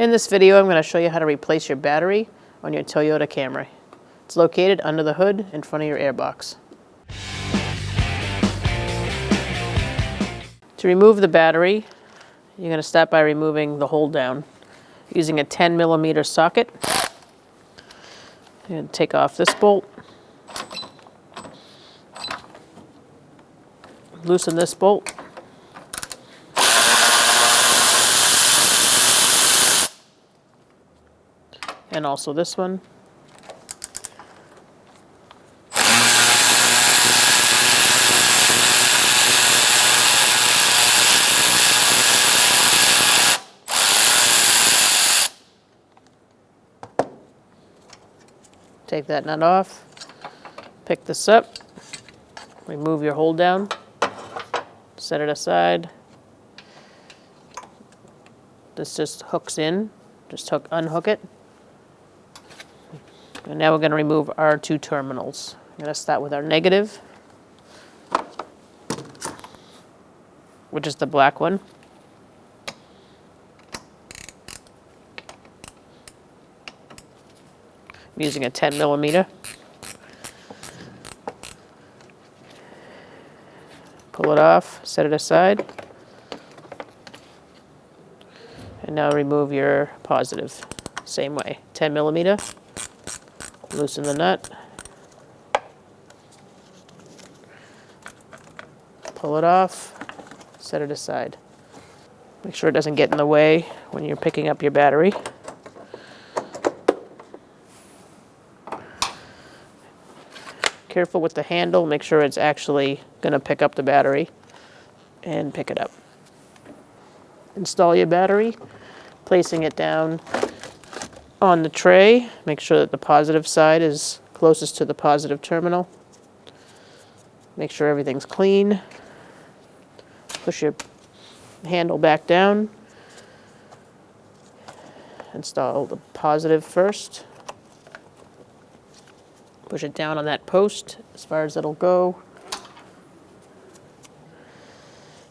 In this video, I'm going to show you how to replace your battery on your Toyota Camry. It's located under the hood in front of your airbox. To remove the battery, you're going to start by removing the hold down using a 10mm socket. And take off this bolt. Loosen this bolt. And also this one. Take that nut off, pick this up, remove your hold down, set it aside. This just hooks in, just unhook it. And now we're going to remove our two terminals. I'm going to start with our negative, which is the black one. I'm using a 10mm. Pull it off, set it aside. And now remove your positive. Same way, 10mm. Loosen the nut. Pull it off, set it aside. Make sure it doesn't get in the way when you're picking up your battery. Careful with the handle, make sure it's actually going to pick up the battery and pick it up. Install your battery, placing it down on the tray. Make sure that the positive side is closest to the positive terminal. Make sure everything's clean. Push your handle back down. Install the positive first. Push it down on that post as far as it'll go.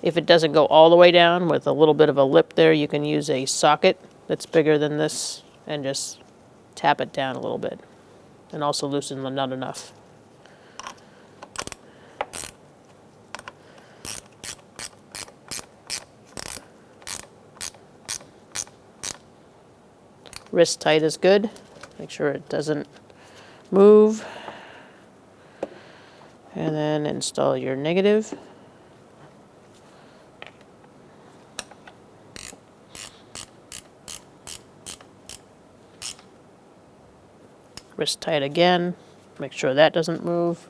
If it doesn't go all the way down with a little bit of a lip there, you can use a socket that's bigger than this and just tap it down a little bit. And also loosen the nut enough. Wrist tight is good. Make sure it doesn't move. And then install your negative. Wrist tight again. Make sure that doesn't move.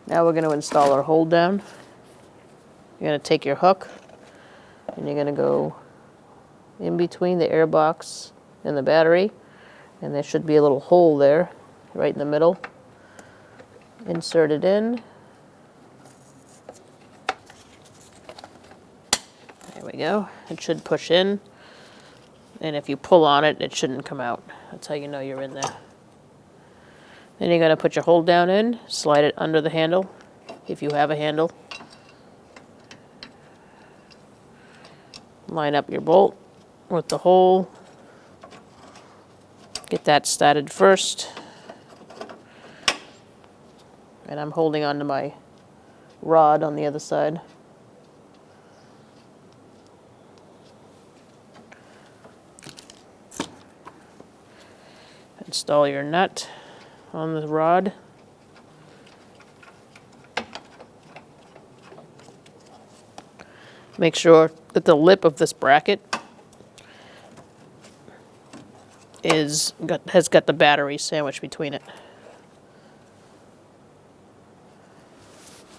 Now we're going to install our hold down. You're going to take your hook and you're going to go in between the airbox and the battery. And there should be a little hole there, right in the middle. Insert it in. There we go. It should push in. And if you pull on it, it shouldn't come out. That's how you know you're in there. Then you're going to put your hold down in, slide it under the handle, if you have a handle. Line up your bolt with the hole. Get that started first. And I'm holding onto my rod on the other side. Install your nut on the rod. Make sure that the lip of this bracket has got the battery sandwiched between it.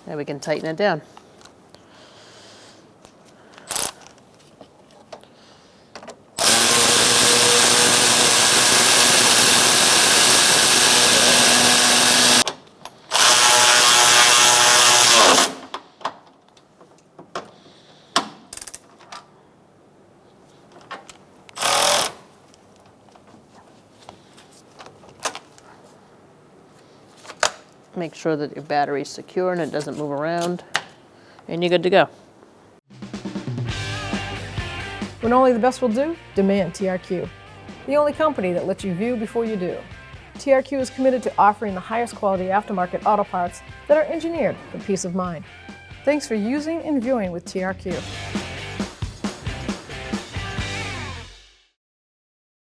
Now we can tighten it down. Make sure that your battery's secure and it doesn't move around, and you're good to go. When only the best will do, demand TRQ. The only company that lets you view before you do. TRQ is committed to offering the highest quality aftermarket auto parts that are engineered for peace of mind. Thanks for using and viewing with TRQ.